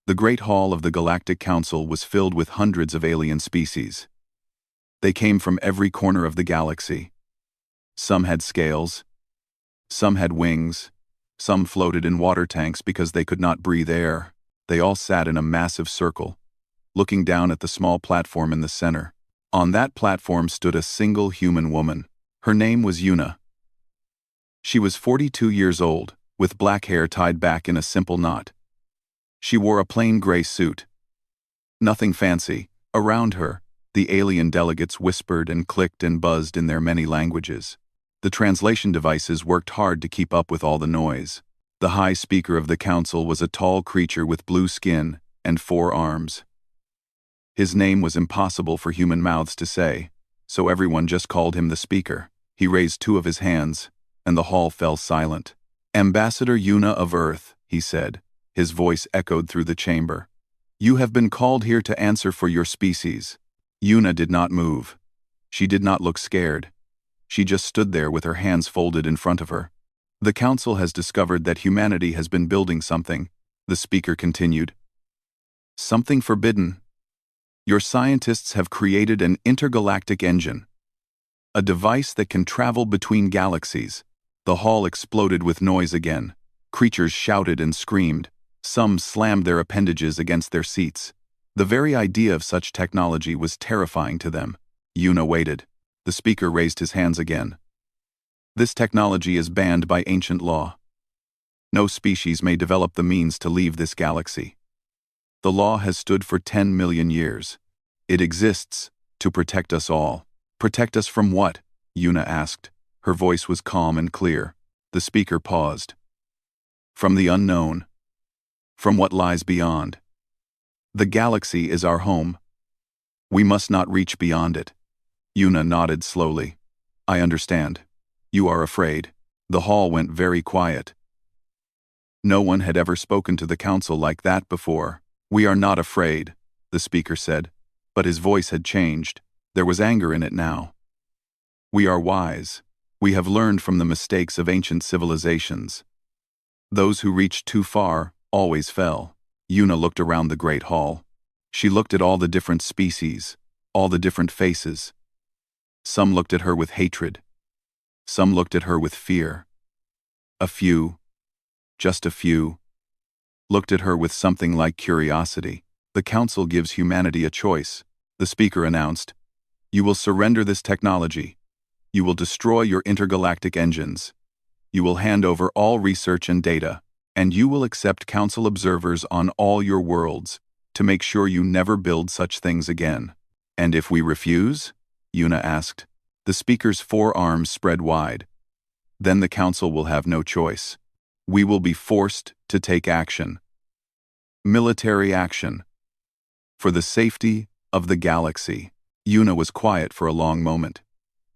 The Great Hall of the Galactic Council was filled with hundreds of alien species. They came from every corner of the galaxy. Some had scales. Some had wings. Some floated in water tanks because they could not breathe air. They all sat in a massive circle, looking down at the small platform in the center. On that platform stood a single human woman. Her name was Yuna. She was 42 years old, with black hair tied back in a simple knot. She wore a plain gray suit. Nothing fancy. Around her, the alien delegates whispered and clicked and buzzed in their many languages. The translation devices worked hard to keep up with all the noise. The high speaker of the council was a tall creature with blue skin and 4 arms. His name was impossible for human mouths to say, so everyone just called him the speaker. He raised 2 of his hands, and the hall fell silent. "Ambassador Yuna of Earth," he said. His voice echoed through the chamber. "You have been called here to answer for your species." Yuna did not move. She did not look scared. She just stood there with her hands folded in front of her. "The council has discovered that humanity has been building something," the speaker continued. "Something forbidden. Your scientists have created an intergalactic engine, a device that can travel between galaxies." The hall exploded with noise again. Creatures shouted and screamed. Some slammed their appendages against their seats. The very idea of such technology was terrifying to them. Yuna waited. The speaker raised his hands again. "This technology is banned by ancient law. No species may develop the means to leave this galaxy. The law has stood for 10 million years. It exists to protect us all." "Protect us from what?" Yuna asked. Her voice was calm and clear. The speaker paused. "From the unknown. From what lies beyond. The galaxy is our home. We must not reach beyond it." Yuna nodded slowly. "I understand. You are afraid." The hall went very quiet. No one had ever spoken to the council like that before. "We are not afraid," the speaker said, but his voice had changed. There was anger in it now. "We are wise. We have learned from the mistakes of ancient civilizations. Those who reached too far always fell." Yuna looked around the great hall. She looked at all the different species, all the different faces. Some looked at her with hatred. Some looked at her with fear. A few, just a few, looked at her with something like curiosity. "The council gives humanity a choice," the speaker announced. "You will surrender this technology. You will destroy your intergalactic engines. You will hand over all research and data, and you will accept council observers on all your worlds to make sure you never build such things again." "And if we refuse?" Yuna asked. The speaker's 4 arms spread wide. "Then the council will have no choice. We will be forced to take action. Military action. For the safety of the galaxy." Yuna was quiet for a long moment.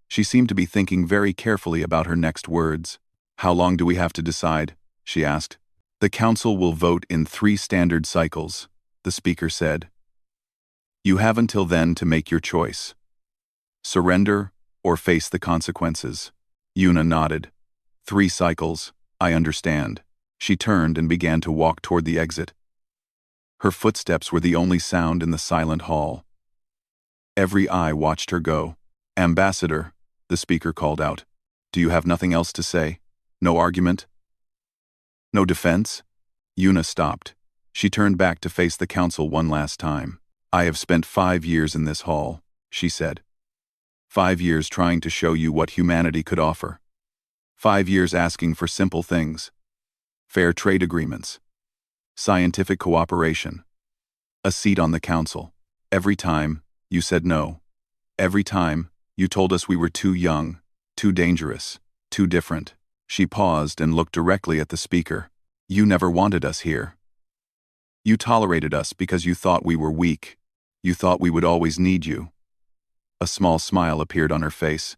She seemed to be thinking very carefully about her next words. "How long do we have to decide?" she asked. "The council will vote in 3 standard cycles," the speaker said. "You have until then to make your choice. Surrender or face the consequences." Yuna nodded. 3 cycles, I understand." She turned and began to walk toward the exit. Her footsteps were the only sound in the silent hall. Every eye watched her go. "Ambassador," the speaker called out. "Do you have nothing else to say? No argument? No defense?" Yuna stopped. She turned back to face the council one last time. "I have spent 5 years in this hall," she said. 5 years trying to show you what humanity could offer. 5 years asking for simple things. Fair trade agreements. Scientific cooperation. A seat on the council. Every time, you said no. Every time, you told us we were too young, too dangerous, too different." She paused and looked directly at the speaker. "You never wanted us here. You tolerated us because you thought we were weak. You thought we would always need you." A small smile appeared on her face.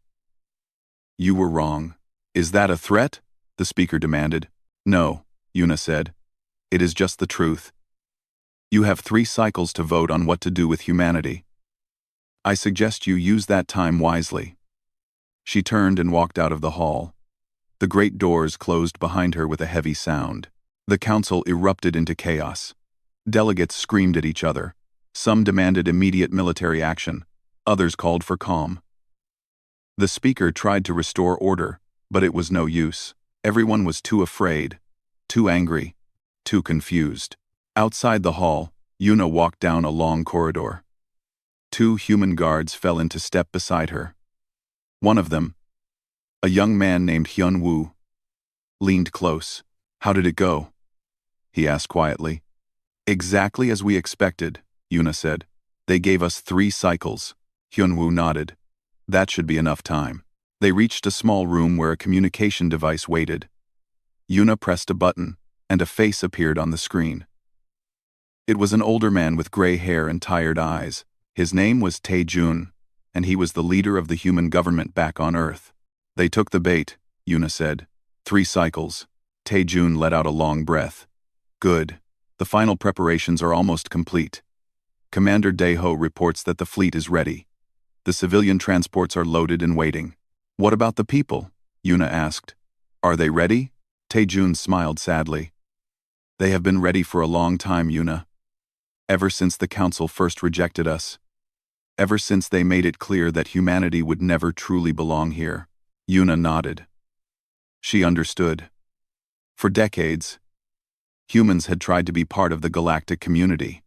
"You were wrong." "Is that a threat?" the speaker demanded. "No," Yuna said. "It is just the truth. You have 3 cycles to vote on what to do with humanity. I suggest you use that time wisely." She turned and walked out of the hall. The great doors closed behind her with a heavy sound. The council erupted into chaos. Delegates screamed at each other. Some demanded immediate military action. Others called for calm. The speaker tried to restore order, but it was no use. Everyone was too afraid, too angry, too confused. Outside the hall, Yuna walked down a long corridor. Two human guards fell into step beside her. One of them, a young man named Hyun-woo, leaned close. "How did it go?" he asked quietly. "Exactly as we expected," Yuna said. "They gave us 3 cycles." Hyun-woo nodded. "That should be enough time." They reached a small room where a communication device waited. Yuna pressed a button, and a face appeared on the screen. It was an older man with gray hair and tired eyes. His name was Tae-jun, and he was the leader of the human government back on Earth. "They took the bait," Yuna said. 3 cycles. Tae-jun let out a long breath. "Good. The final preparations are almost complete. Commander Daeho reports that the fleet is ready. The civilian transports are loaded and waiting." "What about the people?" Yuna asked. "Are they ready?" Tae-jun smiled sadly. "They have been ready for a long time, Yuna. Ever since the Council first rejected us. Ever since they made it clear that humanity would never truly belong here." Yuna nodded. She understood. For decades, humans had tried to be part of the galactic community.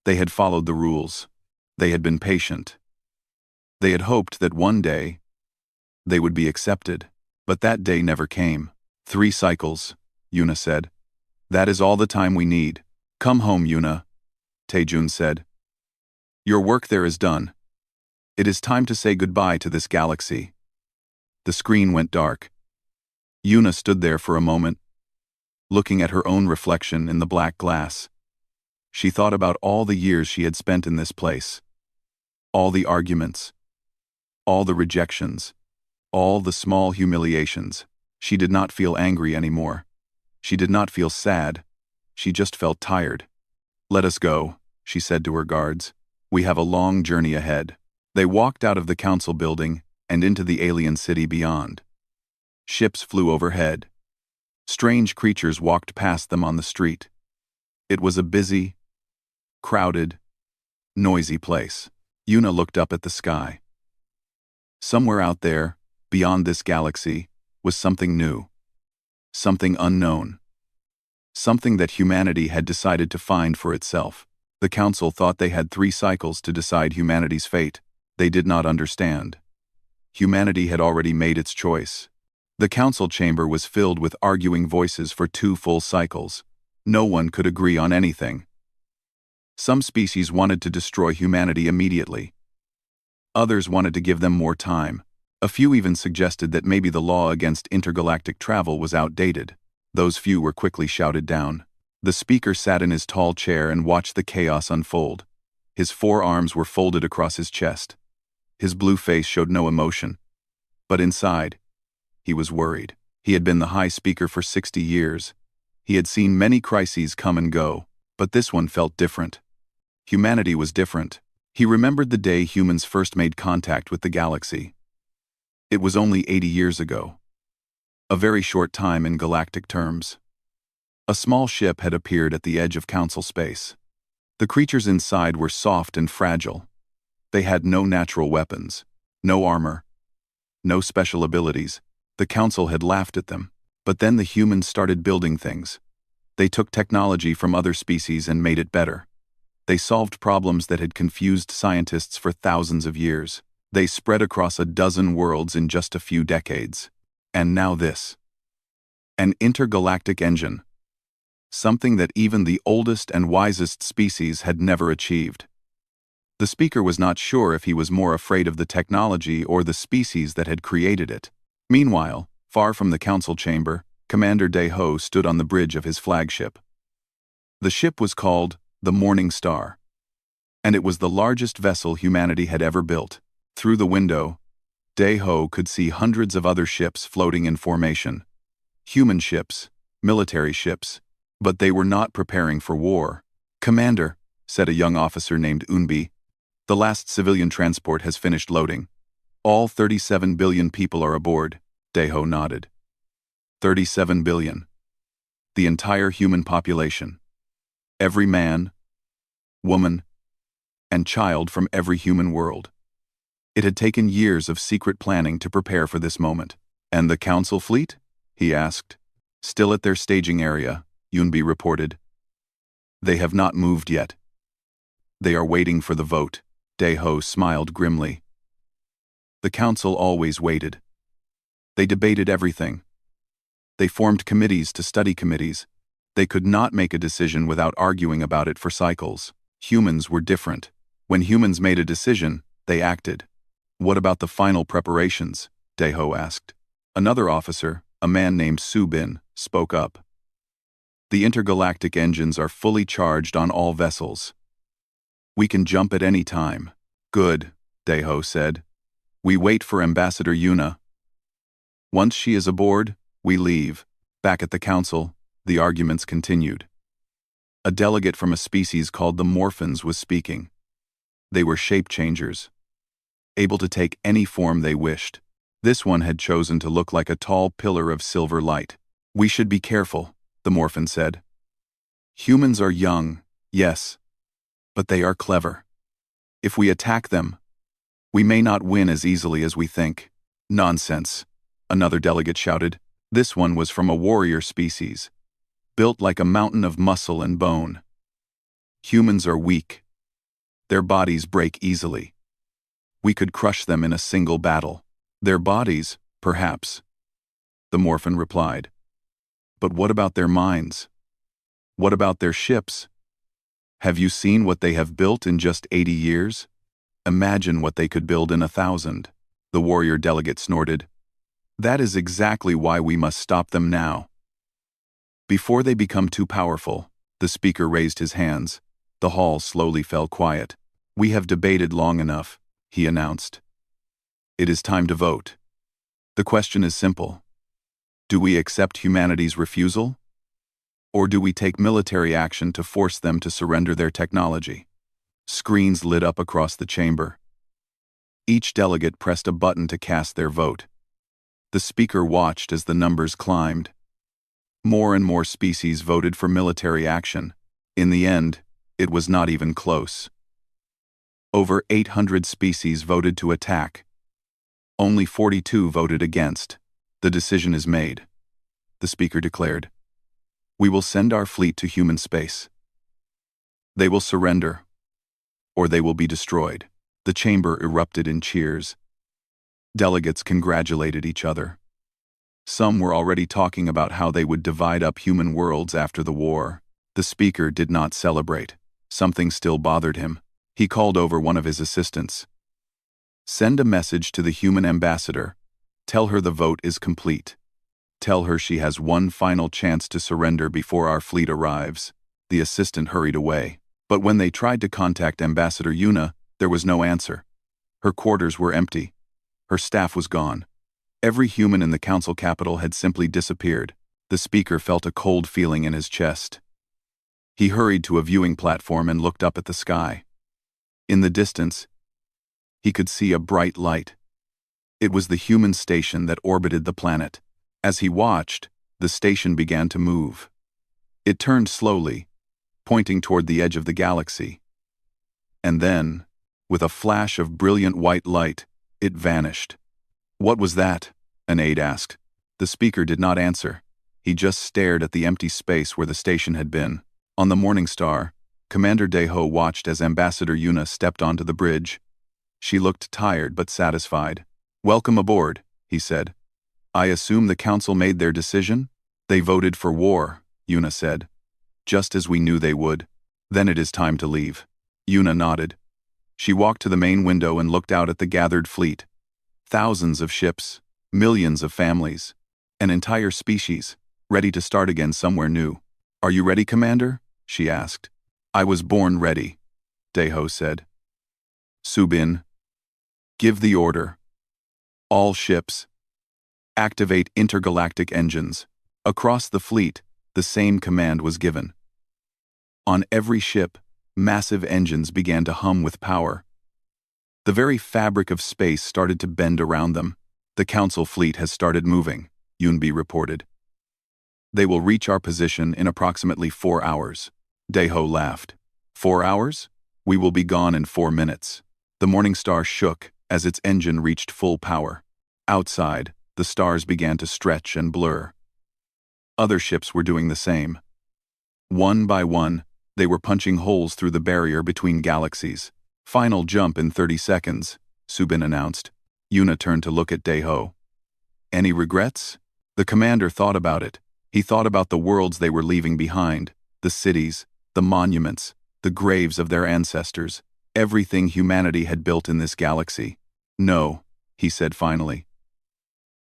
They had followed the rules. They had been patient. They had hoped that one day, they would be accepted. But that day never came. 3 cycles, Yuna said. "That is all the time we need. Come home, Yuna," Tae-jun said. "Your work there is done. It is time to say goodbye to this galaxy." The screen went dark. Yuna stood there for a moment, looking at her own reflection in the black glass. She thought about all the years she had spent in this place. All the arguments. All the rejections. All the small humiliations. She did not feel angry anymore. She did not feel sad. She just felt tired. "Let us go," she said to her guards. "We have a long journey ahead." They walked out of the council building and into the alien city beyond. Ships flew overhead. Strange creatures walked past them on the street. It was a busy, crowded, noisy place. Yuna looked up at the sky. Somewhere out there, beyond this galaxy, was something new. Something unknown. Something that humanity had decided to find for itself. The Council thought they had 3 cycles to decide humanity's fate. They did not understand. Humanity had already made its choice. The council chamber was filled with arguing voices for 2 full cycles. No one could agree on anything. Some species wanted to destroy humanity immediately. Others wanted to give them more time. A few even suggested that maybe the law against intergalactic travel was outdated. Those few were quickly shouted down. The speaker sat in his tall chair and watched the chaos unfold. His 4 arms were folded across his chest. His blue face showed no emotion. But inside, he was worried. He had been the High Speaker for 60 years. He had seen many crises come and go, but this one felt different. Humanity was different. He remembered the day humans first made contact with the galaxy. It was only 80 years ago. A very short time in galactic terms. A small ship had appeared at the edge of council space. The creatures inside were soft and fragile. They had no natural weapons, no armor, no special abilities. The council had laughed at them. But then the humans started building things. They took technology from other species and made it better. They solved problems that had confused scientists for thousands of years. They spread across a dozen worlds in just a few decades. And now this. An intergalactic engine. Something that even the oldest and wisest species had never achieved. The speaker was not sure if he was more afraid of the technology or the species that had created it. Meanwhile, far from the council chamber, Commander Daeho stood on the bridge of his flagship. The ship was called the Morning Star, and it was the largest vessel humanity had ever built. Through the window, Daeho could see hundreds of other ships floating in formation. Human ships, military ships, but they were not preparing for war. "Commander," said a young officer named Unbi, "the last civilian transport has finished loading. All 37 billion people are aboard." Daeho nodded. 37 billion. The entire human population. Every man, woman, and child from every human world. It had taken years of secret planning to prepare for this moment. And the council fleet? He asked. Still at their staging area, Yunbi reported. They have not moved yet. They are waiting for the vote. Daeho smiled grimly. The council always waited. They debated everything. They formed committees to study committees. They could not make a decision without arguing about it for cycles. Humans were different. When humans made a decision, they acted. What about the final preparations? Daeho asked. Another officer, a man named Subin, spoke up. The intergalactic engines are fully charged on all vessels. We can jump at any time. Good, Daeho said. We wait for Ambassador Yuna. Once she is aboard, we leave. Back at the council, the arguments continued. A delegate from a species called the Morphins was speaking. They were shape-changers, able to take any form they wished. This one had chosen to look like a tall pillar of silver light. We should be careful, the Morphin said. Humans are young, yes, but they are clever. If we attack them, we may not win as easily as we think. Nonsense, another delegate shouted. This one was from a warrior species, built like a mountain of muscle and bone. Humans are weak. Their bodies break easily. We could crush them in a single battle. Their bodies, perhaps, the Morphin replied. But what about their minds? What about their ships? Have you seen what they have built in just 80 years? Imagine what they could build in 1,000. The warrior delegate snorted. That is exactly why we must stop them now. Before they become too powerful, the speaker raised his hands. The hall slowly fell quiet. We have debated long enough, he announced. It is time to vote. The question is simple. Do we accept humanity's refusal? Or do we take military action to force them to surrender their technology? Screens lit up across the chamber. Each delegate pressed a button to cast their vote. The speaker watched as the numbers climbed. More and more species voted for military action. In the end, it was not even close. Over 800 species voted to attack. Only 42 voted against. The decision is made, the speaker declared. We will send our fleet to human space. They will surrender, or they will be destroyed. The chamber erupted in cheers. Delegates congratulated each other. Some were already talking about how they would divide up human worlds after the war. The speaker did not celebrate. Something still bothered him. He called over one of his assistants. Send a message to the human ambassador. Tell her the vote is complete. Tell her she has one final chance to surrender before our fleet arrives. The assistant hurried away. But when they tried to contact Ambassador Yuna, there was no answer. Her quarters were empty. Her staff was gone. Every human in the council capital had simply disappeared. The speaker felt a cold feeling in his chest. He hurried to a viewing platform and looked up at the sky. In the distance, he could see a bright light. It was the human station that orbited the planet. As he watched, the station began to move. It turned slowly, pointing toward the edge of the galaxy. And then, with a flash of brilliant white light, it vanished. What was that? An aide asked. The speaker did not answer. He just stared at the empty space where the station had been. On the Morning Star, Commander Daeho watched as Ambassador Yuna stepped onto the bridge. She looked tired but satisfied. Welcome aboard, he said. I assume the council made their decision? They voted for war, Yuna said. Just as we knew they would. Then it is time to leave. Yuna nodded. She walked to the main window and looked out at the gathered fleet. Thousands of ships, millions of families, an entire species, ready to start again somewhere new. Are you ready, Commander? She asked. I was born ready, Daeho said. Subin, give the order. All ships, activate intergalactic engines. Across the fleet, the same command was given. On every ship, massive engines began to hum with power. The very fabric of space started to bend around them. The council fleet has started moving, Yunbi reported. They will reach our position in approximately 4 hours. Deho laughed. 4 hours? We will be gone in 4 minutes. The Morning Star shook as its engine reached full power. Outside, the stars began to stretch and blur. Other ships were doing the same. One by one, they were punching holes through the barrier between galaxies. Final jump in 30 seconds, Subin announced. Yuna turned to look at Deho. Any regrets? The commander thought about it. He thought about the worlds they were leaving behind, the cities, the monuments, the graves of their ancestors, everything humanity had built in this galaxy. No, he said finally.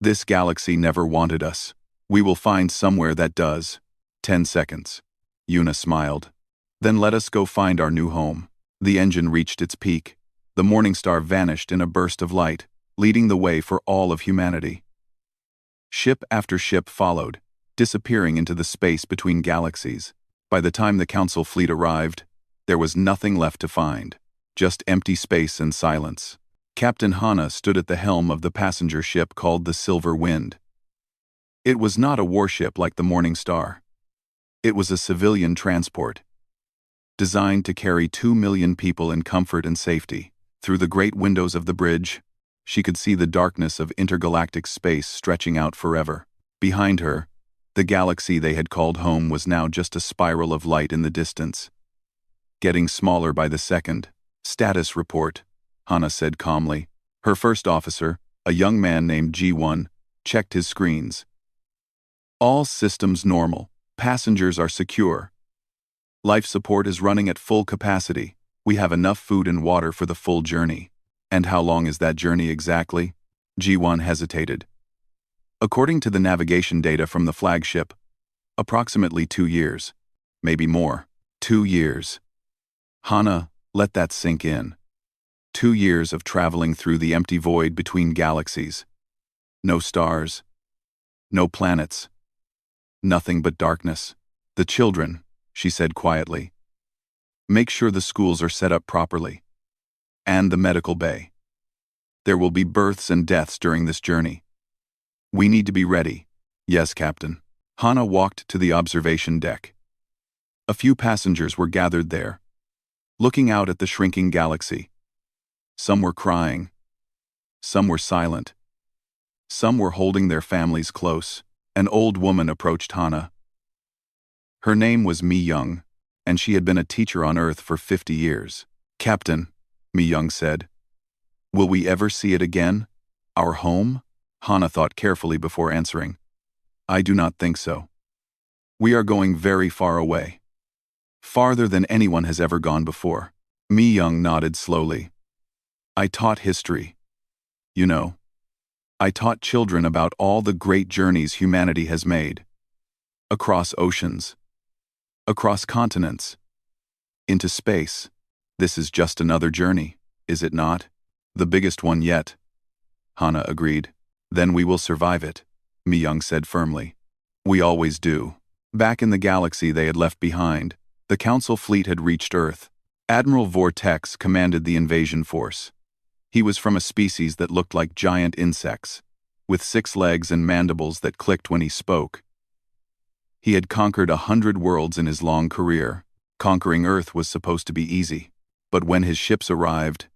This galaxy never wanted us. We will find somewhere that does. 10 seconds. Yuna smiled. Then let us go find our new home. The engine reached its peak. The Morning Star vanished in a burst of light, leading the way for all of humanity. Ship after ship followed, disappearing into the space between galaxies. By the time the Council fleet arrived, there was nothing left to find, just empty space and silence. Captain Hana stood at the helm of the passenger ship called the Silver Wind. It was not a warship like the Morning Star. It was a civilian transport, designed to carry 2 million people in comfort and safety. Through the great windows of the bridge, she could see the darkness of intergalactic space stretching out forever. Behind her, the galaxy they had called home was now just a spiral of light in the distance, getting smaller by the second. Status report, Hana said calmly. Her first officer, a young man named G1, checked his screens. All systems normal. Passengers are secure. Life support is running at full capacity. We have enough food and water for the full journey. And how long is that journey exactly? G1 hesitated. According to the navigation data from the flagship, approximately 2 years. Maybe more. 2 years. Hana, let that sink in. 2 years of traveling through the empty void between galaxies. No stars. No planets. Nothing but darkness. The children, she said quietly. Make sure the schools are set up properly. And the medical bay. There will be births and deaths during this journey. We need to be ready. Yes, Captain. Hana walked to the observation deck. A few passengers were gathered there, looking out at the shrinking galaxy. Some were crying. Some were silent. Some were holding their families close. An old woman approached Hana. Her name was Mi Young, and she had been a teacher on Earth for 50 years. Captain, Mi Young said, will we ever see it again? Our home? Hana thought carefully before answering. I do not think so. We are going very far away. Farther than anyone has ever gone before. Mi Young nodded slowly. I taught history. You know, I taught children about all the great journeys humanity has made. Across oceans. Across continents. Into space. This is just another journey, is it not? The biggest one yet. Hana agreed. Then we will survive it, Mi Young said firmly. We always do. Back in the galaxy they had left behind, the Council fleet had reached Earth. Admiral Vortex commanded the invasion force. He was from a species that looked like giant insects, with 6 legs and mandibles that clicked when he spoke. He had conquered 100 worlds in his long career. Conquering Earth was supposed to be easy. But when his ships arrived,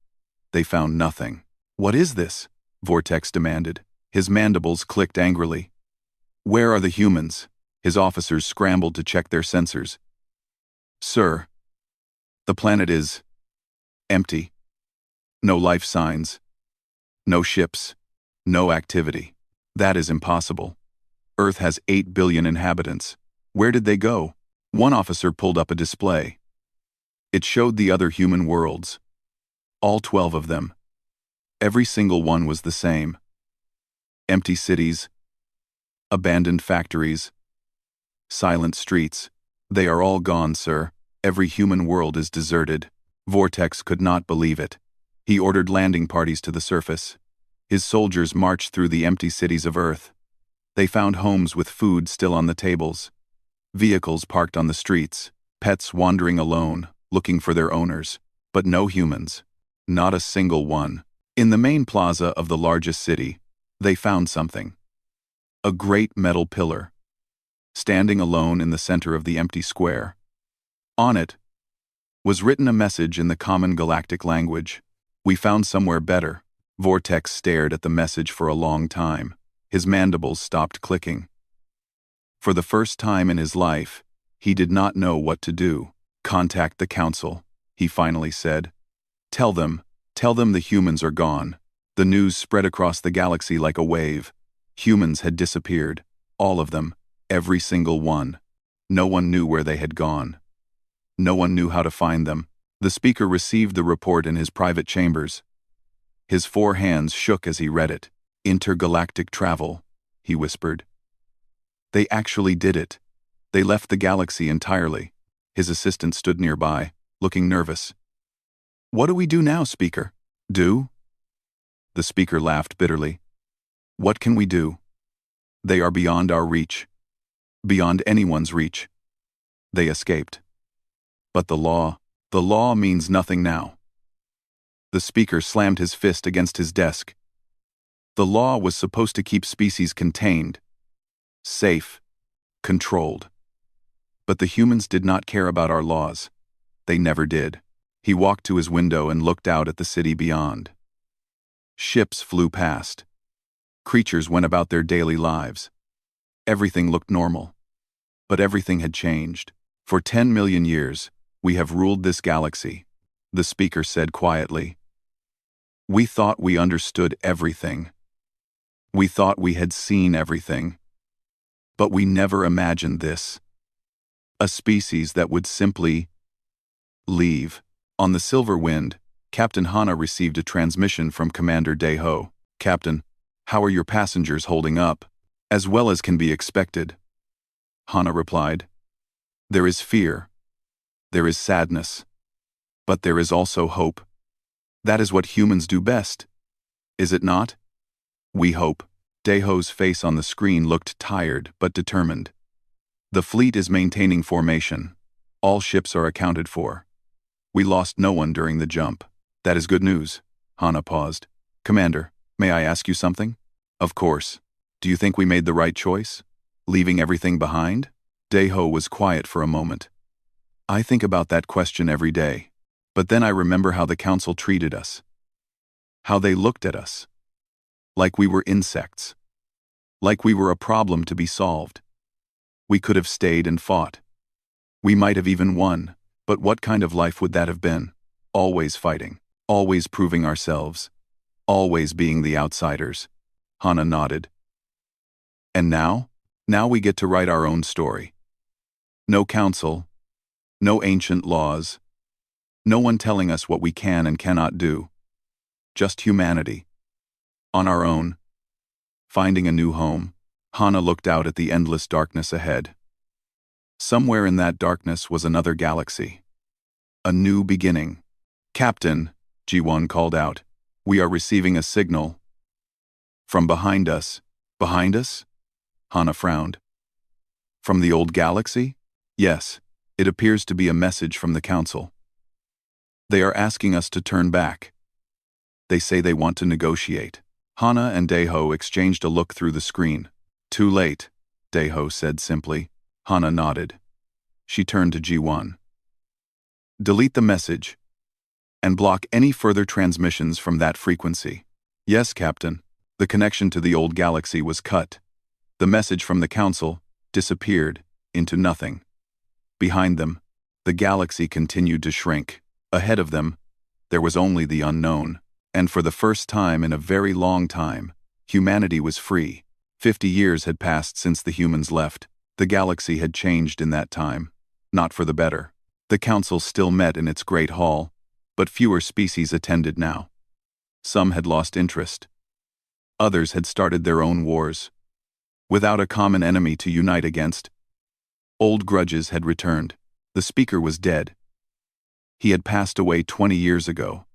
they found nothing. What is this? Vortex demanded. His mandibles clicked angrily. Where are the humans? His officers scrambled to check their sensors. Sir, the planet is empty. No life signs. No ships. No activity. That is impossible. Earth has 8 billion inhabitants. Where did they go? One officer pulled up a display. It showed the other human worlds. All 12 of them. Every single one was the same. Empty cities. Abandoned factories. Silent streets. They are all gone, sir. Every human world is deserted. Vortex could not believe it. He ordered landing parties to the surface. His soldiers marched through the empty cities of Earth. They found homes with food still on the tables, vehicles parked on the streets, pets wandering alone, looking for their owners, but no humans. Not a single one. In the main plaza of the largest city, they found something. A great metal pillar, standing alone in the center of the empty square. On it was written a message in the common galactic language. "We found somewhere better." Vortex stared at the message for a long time. His mandibles stopped clicking. For the first time in his life, he did not know what to do. "Contact the Council," he finally said. Tell them the humans are gone." The news spread across the galaxy like a wave. Humans had disappeared. All of them. Every single one. No one knew where they had gone. No one knew how to find them. The speaker received the report in his private chambers. His 4 hands shook as he read it. "Intergalactic travel," he whispered. "They actually did it. They left the galaxy entirely." His assistant stood nearby, looking nervous. "What do we do now, Speaker?" "Do?" The speaker laughed bitterly. "What can we do? They are beyond our reach. Beyond anyone's reach. They escaped. But the law means nothing now." The speaker slammed his fist against his desk. The law was supposed to keep species contained, safe, controlled. But the humans did not care about our laws. They never did. He walked to his window and looked out at the city beyond. Ships flew past. Creatures went about their daily lives. Everything looked normal. But everything had changed. "For 10 million years, we have ruled this galaxy," the speaker said quietly. "We thought we understood everything. We thought we had seen everything. But we never imagined this. A species that would simply leave." On the Silver Wind, Captain Hana received a transmission from Commander Deho. "Captain, how are your passengers holding up?" "As well as can be expected," Hana replied. "There is fear. There is sadness. But there is also hope. That is what humans do best. Is it not? We hope." Deho's face on the screen looked tired but determined. "The fleet is maintaining formation. All ships are accounted for. We lost no one during the jump." "That is good news." Hana paused. "Commander, may I ask you something?" "Of course. Do you think we made the right choice? Leaving everything behind?" Deho was quiet for a moment. "I think about that question every day. But then I remember how the Council treated us. How they looked at us. Like we were insects. Like we were a problem to be solved. We could have stayed and fought. We might have even won, but what kind of life would that have been? Always fighting. Always proving ourselves. Always being the outsiders." Hana nodded. "And now? Now we get to write our own story. No council. No ancient laws. No one telling us what we can and cannot do. Just humanity. On our own. Finding a new home." Hana looked out at the endless darkness ahead. Somewhere in that darkness was another galaxy. A new beginning. "Captain," G1 called out, "we are receiving a signal." "From behind us." "Behind us?" Hana frowned. "From the old galaxy?" "Yes, it appears to be a message from the Council. They are asking us to turn back. They say they want to negotiate." Hana and Deho exchanged a look through the screen. "Too late," Deho said simply. Hana nodded. She turned to G1. "Delete the message. And block any further transmissions from that frequency." "Yes, Captain." The connection to the old galaxy was cut. The message from the Council disappeared into nothing. Behind them, the galaxy continued to shrink. Ahead of them, there was only the unknown. And for the first time in a very long time, humanity was free. 50 years had passed since the humans left. The galaxy had changed in that time. Not for the better. The Council still met in its great hall, but fewer species attended now. Some had lost interest. Others had started their own wars. Without a common enemy to unite against, old grudges had returned. The speaker was dead. He had passed away 20 years ago,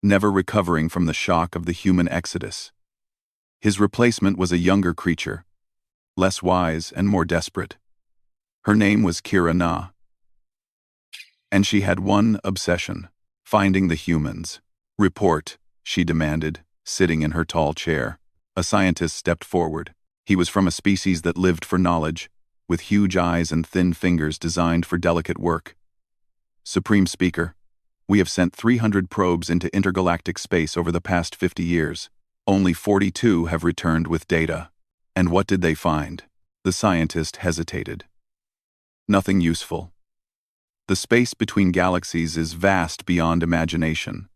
never recovering from the shock of the human exodus. His replacement was a younger creature, less wise and more desperate. Her name was Kira Na. And she had one obsession: finding the humans. "Report," she demanded, sitting in her tall chair. A scientist stepped forward. He was from a species that lived for knowledge, with huge eyes and thin fingers designed for delicate work. Supreme Speaker, we have sent 300 probes into intergalactic space over the past 50 years. Only 42 have returned with data. And what did they find? The scientist hesitated. Nothing useful. The space between galaxies is vast beyond imagination.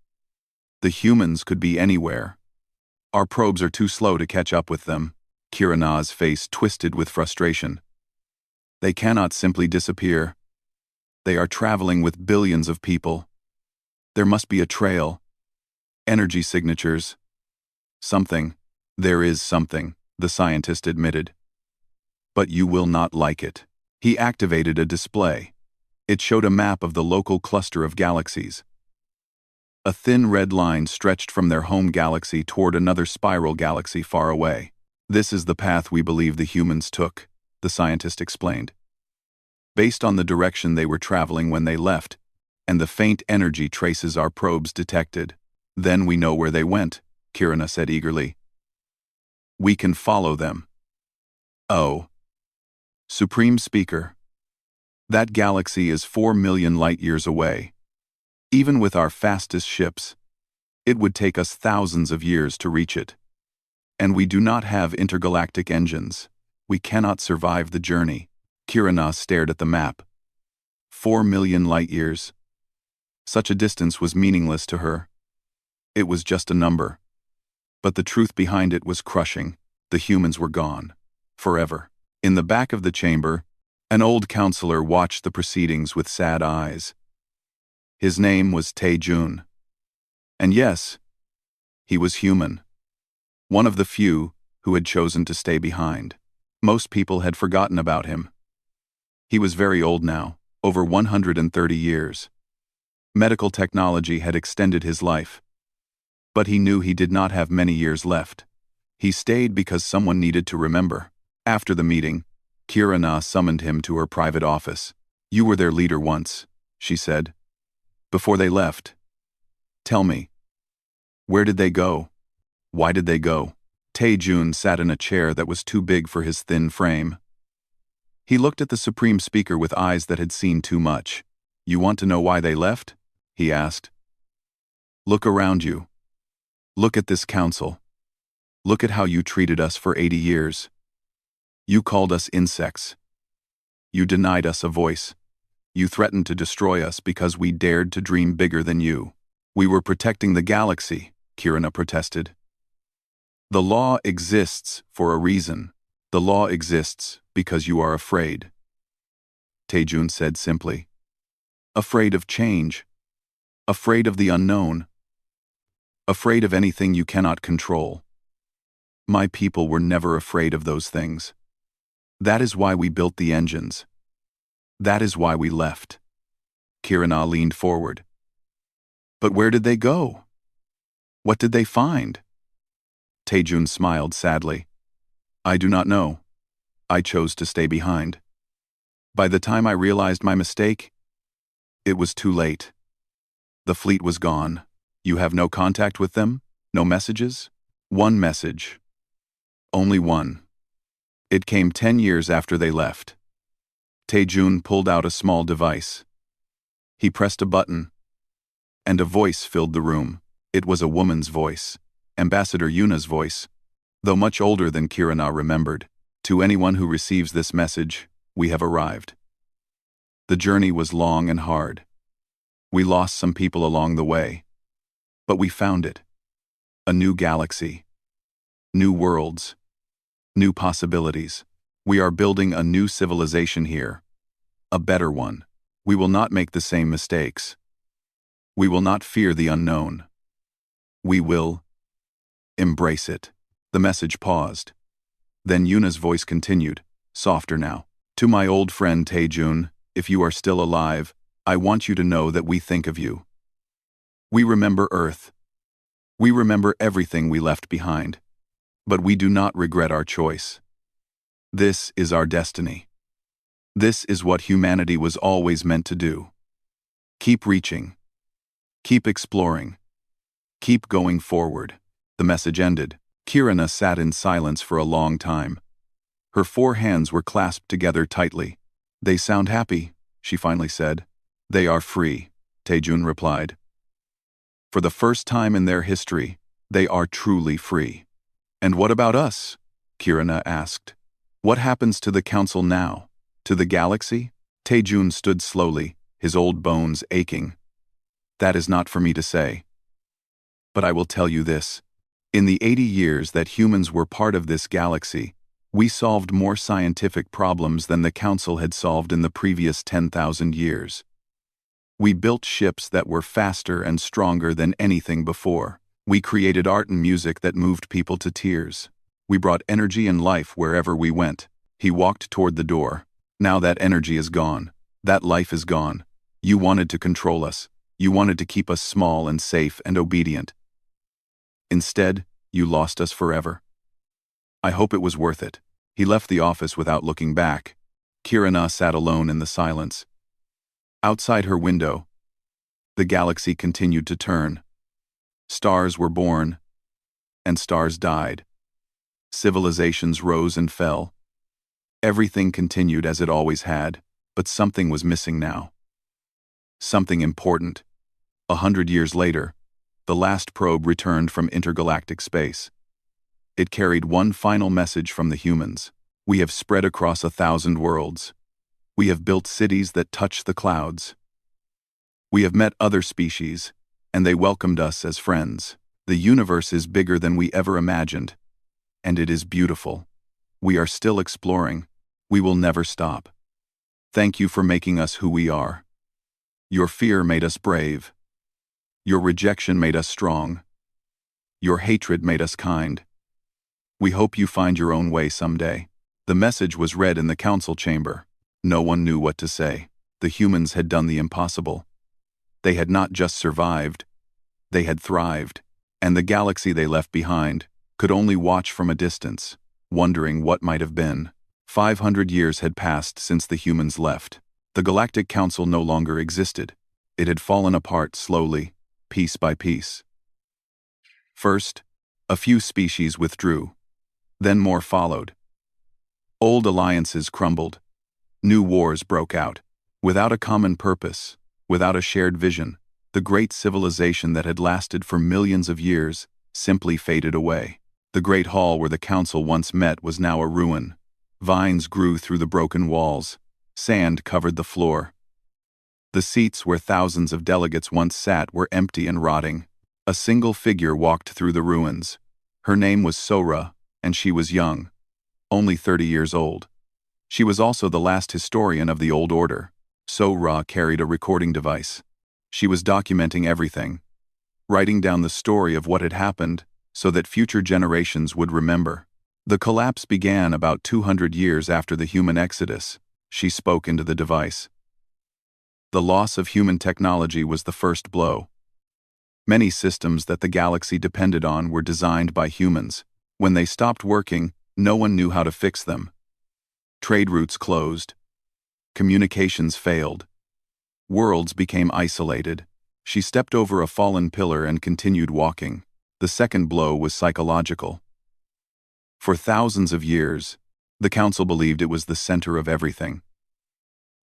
The humans could be anywhere. Our probes are too slow to catch up with them. Kirana's face twisted with frustration. They cannot simply disappear. They are traveling with billions of people. There must be a trail. Energy signatures. Something. There is something, the scientist admitted. But you will not like it. He activated a display. It showed a map of the local cluster of galaxies. A thin red line stretched from their home galaxy toward another spiral galaxy far away. This is the path we believe the humans took, the scientist explained. Based on the direction they were traveling when they left, and the faint energy traces our probes detected. Then we know where they went, Kirana said eagerly. We can follow them. Oh. Supreme Speaker. That galaxy is 4 million light-years away. Even with our fastest ships, it would take us thousands of years to reach it. And we do not have intergalactic engines. We cannot survive the journey. Kirana stared at the map. 4 million light-years. Such a distance was meaningless to her. It was just a number. But the truth behind it was crushing. The humans were gone. Forever. In the back of the chamber, an old counselor watched the proceedings with sad eyes. His name was Tae-jun. And yes, he was human. One of the few who had chosen to stay behind. Most people had forgotten about him. He was very old now, over 130 years. Medical technology had extended his life. But he knew he did not have many years left. He stayed because someone needed to remember. After the meeting, Kirana summoned him to her private office. You were their leader once, she said. Before they left. Tell me. Where did they go? Why did they go? Tae-jun sat in a chair that was too big for his thin frame. He looked at the Supreme Speaker with eyes that had seen too much. You want to know why they left? He asked. Look around you. Look at this council. Look at how you treated us for 80 years. You called us insects. You denied us a voice. You threatened to destroy us because we dared to dream bigger than you. We were protecting the galaxy, Kirana protested. The law exists for a reason. The law exists because you are afraid. Tae-jun said simply. Afraid of change. Afraid of the unknown. Afraid of anything you cannot control. My people were never afraid of those things. That is why we built the engines. That is why we left. Kirana leaned forward. But where did they go? What did they find? Tae-jun smiled sadly. I do not know. I chose to stay behind. By the time I realized my mistake, it was too late. The fleet was gone. You have no contact with them? No messages? One message. Only one. It came 10 years after they left. Tae-jun pulled out a small device. He pressed a button, and a voice filled the room. It was a woman's voice, Ambassador Yuna's voice, though much older than Kirana remembered. To anyone who receives this message, we have arrived. The journey was long and hard. We lost some people along the way. But we found it. A new galaxy. New worlds. New possibilities. We are building a new civilization here. A better one. We will not make the same mistakes. We will not fear the unknown. We will embrace it. The message paused. Then Yuna's voice continued, softer now. To my old friend Tae-jun, if you are still alive, I want you to know that we think of you. We remember Earth. We remember everything we left behind. But we do not regret our choice. This is our destiny. This is what humanity was always meant to do. Keep reaching. Keep exploring. Keep going forward. The message ended. Kirana sat in silence for a long time. Her 4 hands were clasped together tightly. They sound happy, she finally said. They are free, Taejun replied. For the first time in their history, they are truly free. And what about us? Kirana asked. What happens to the council now? To the galaxy? Taejun stood slowly, his old bones aching. That is not for me to say. But I will tell you this. In the 80 years that humans were part of this galaxy, we solved more scientific problems than the council had solved in the previous 10,000 years. We built ships that were faster and stronger than anything before. We created art and music that moved people to tears. We brought energy and life wherever we went. He walked toward the door. Now that energy is gone. That life is gone. You wanted to control us. You wanted to keep us small and safe and obedient. Instead, you lost us forever. I hope it was worth it. He left the office without looking back. Kirana sat alone in the silence. Outside her window, the galaxy continued to turn. Stars were born, and stars died. Civilizations rose and fell. Everything continued as it always had, but something was missing now. Something important. 100 years later, the last probe returned from intergalactic space. It carried one final message from the humans. We have spread across 1,000 worlds. We have built cities that touch the clouds. We have met other species, and they welcomed us as friends. The universe is bigger than we ever imagined, and it is beautiful. We are still exploring. We will never stop. Thank you for making us who we are. Your fear made us brave. Your rejection made us strong. Your hatred made us kind. We hope you find your own way someday. The message was read in the council chamber. No one knew what to say. The humans had done the impossible. They had not just survived, they had thrived, and the galaxy they left behind could only watch from a distance, wondering what might have been. 500 years had passed since the humans left. The Galactic Council no longer existed. It had fallen apart slowly, piece by piece. First, a few species withdrew. Then more followed. Old alliances crumbled. New wars broke out. Without a common purpose, without a shared vision, the great civilization that had lasted for millions of years simply faded away. The great hall where the council once met was now a ruin. Vines grew through the broken walls. Sand covered the floor. The seats where thousands of delegates once sat were empty and rotting. A single figure walked through the ruins. Her name was Sora, and she was young, only 30 years old. She was also the last historian of the Old Order. Sora carried a recording device. She was documenting everything, writing down the story of what had happened so that future generations would remember. The collapse began about 200 years after the human exodus. She spoke into the device. The loss of human technology was the first blow. Many systems that the galaxy depended on were designed by humans. When they stopped working, no one knew how to fix them. Trade routes closed. Communications failed. Worlds became isolated. She stepped over a fallen pillar and continued walking. The second blow was psychological. For thousands of years, the council believed it was the center of everything,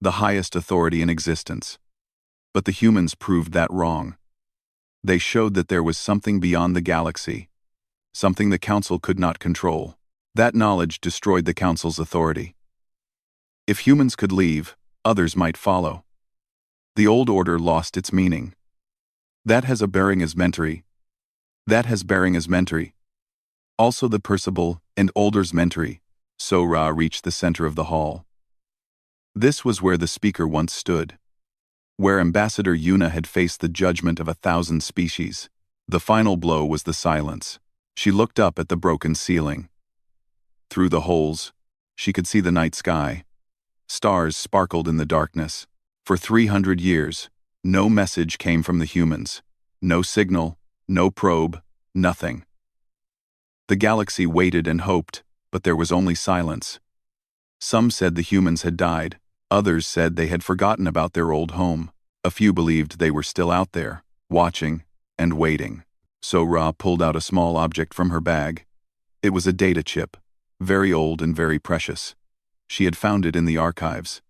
the highest authority in existence. But the humans proved that wrong. They showed that there was something beyond the galaxy, something the council could not control. That knowledge destroyed the council's authority. If humans could leave, others might follow. The old order lost its meaning. That has bearing as mentory. Also the Percival and Older's mentory. Sora reached the center of the hall. This was where the speaker once stood, where Ambassador Yuna had faced the judgment of 1,000 species. The final blow was the silence. She looked up at the broken ceiling. Through the holes, she could see the night sky. Stars sparkled in the darkness. For 300 years, no message came from the humans. No signal, no probe, nothing. The galaxy waited and hoped, but there was only silence. Some said the humans had died. Others said they had forgotten about their old home. A few believed they were still out there, watching and waiting. So Ra pulled out a small object from her bag. It was a data chip, very old and very precious. She had found it in the archives,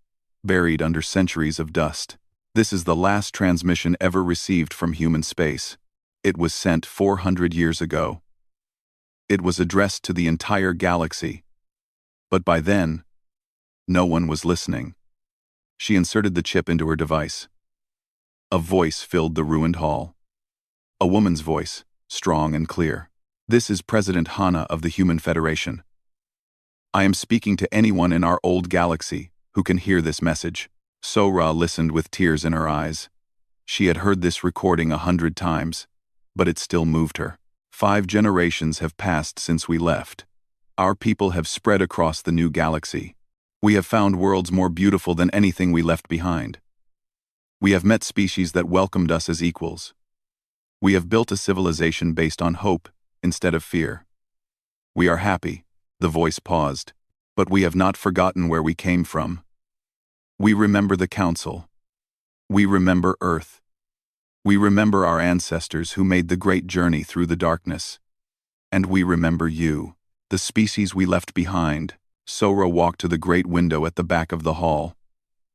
buried under centuries of dust. This is the last transmission ever received from human space. It was sent 400 years ago. It was addressed to the entire galaxy. But by then, no one was listening. She inserted the chip into her device. A voice filled the ruined hall. A woman's voice, strong and clear. This is President Hana of the Human Federation. I am speaking to anyone in our old galaxy who can hear this message. Sora listened with tears in her eyes. She had heard this recording 100 times, but it still moved her. 5 generations have passed since we left. Our people have spread across the new galaxy. We have found worlds more beautiful than anything we left behind. We have met species that welcomed us as equals. We have built a civilization based on hope instead of fear. We are happy, the voice paused, but we have not forgotten where we came from. We remember the Council. We remember Earth. We remember our ancestors who made the great journey through the darkness. And we remember you, the species we left behind. Sora walked to the great window at the back of the hall.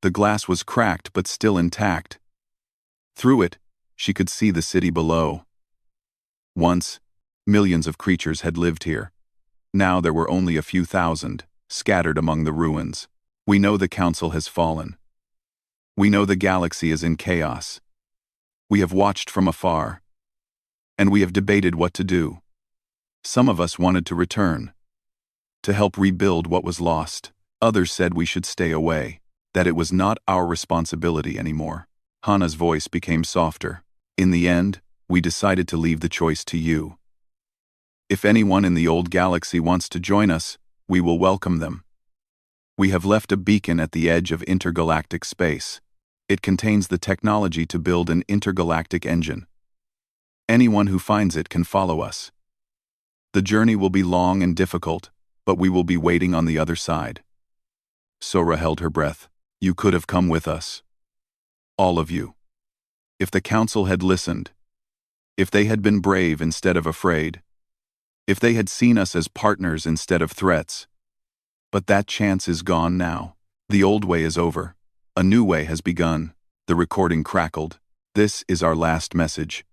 The glass was cracked but still intact. Through it, she could see the city below. Once, millions of creatures had lived here. Now there were only a few thousand, scattered among the ruins. We know the Council has fallen. We know the galaxy is in chaos. We have watched from afar. And we have debated what to do. Some of us wanted to return, to help rebuild what was lost. Others said we should stay away, that it was not our responsibility anymore. Hana's voice became softer. In the end, we decided to leave the choice to you. If anyone in the old galaxy wants to join us, we will welcome them. We have left a beacon at the edge of intergalactic space. It contains the technology to build an intergalactic engine. Anyone who finds it can follow us. The journey will be long and difficult, but we will be waiting on the other side. Sora held her breath. You could have come with us. All of you. If the Council had listened, if they had been brave instead of afraid, if they had seen us as partners instead of threats. But that chance is gone now. The old way is over. A new way has begun. The recording crackled. This is our last message.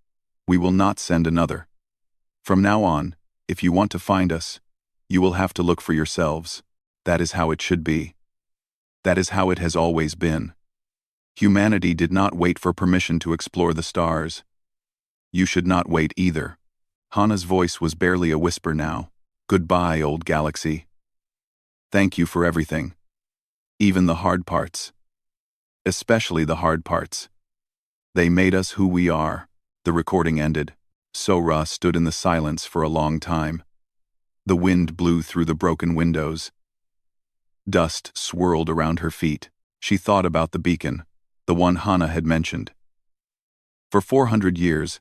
We will not send another. From now on, if you want to find us, you will have to look for yourselves. That is how it should be. That is how it has always been. Humanity did not wait for permission to explore the stars. You should not wait either. Hana's voice was barely a whisper now. Goodbye, old galaxy. Thank you for everything. Even the hard parts. Especially the hard parts. They made us who we are. The recording ended. Sora stood in the silence for a long time. The wind blew through the broken windows. Dust swirled around her feet. She thought about the beacon, the one Hana had mentioned. For 400 years,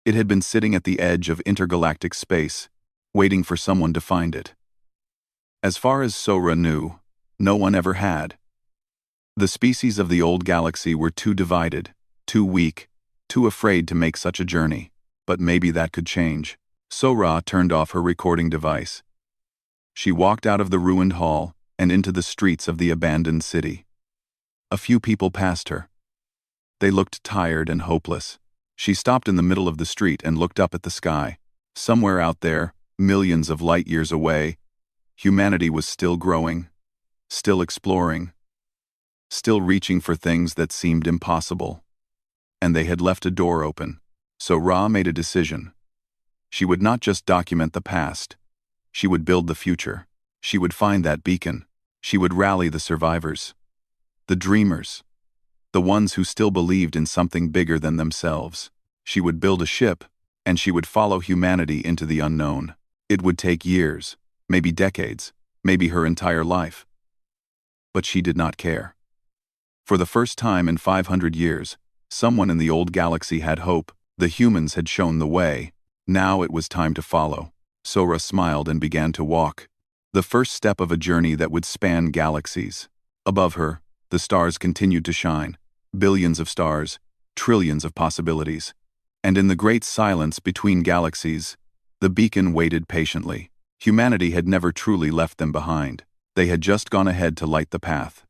it had been sitting at the edge of intergalactic space, waiting for someone to find it. As far as Sora knew, no one ever had. The species of the old galaxy were too divided, too weak, too afraid to make such a journey. But maybe that could change. Sora turned off her recording device. She walked out of the ruined hall and into the streets of the abandoned city. A few people passed her. They looked tired and hopeless. She stopped in the middle of the street and looked up at the sky. Somewhere out there, millions of light years away, humanity was still growing, still exploring, still reaching for things that seemed impossible. And they had left a door open. So Ra made a decision. She would not just document the past. She would build the future. She would find that beacon. She would rally the survivors. The dreamers. The ones who still believed in something bigger than themselves. She would build a ship, and she would follow humanity into the unknown. It would take years, maybe decades, maybe her entire life. But she did not care. For the first time in 500 years, someone in the old galaxy had hope. The humans had shown the way. Now it was time to follow. Sora smiled and began to walk. The first step of a journey that would span galaxies. Above her, the stars continued to shine. Billions of stars, trillions of possibilities. And in the great silence between galaxies, the beacon waited patiently. Humanity had never truly left them behind. They had just gone ahead to light the path.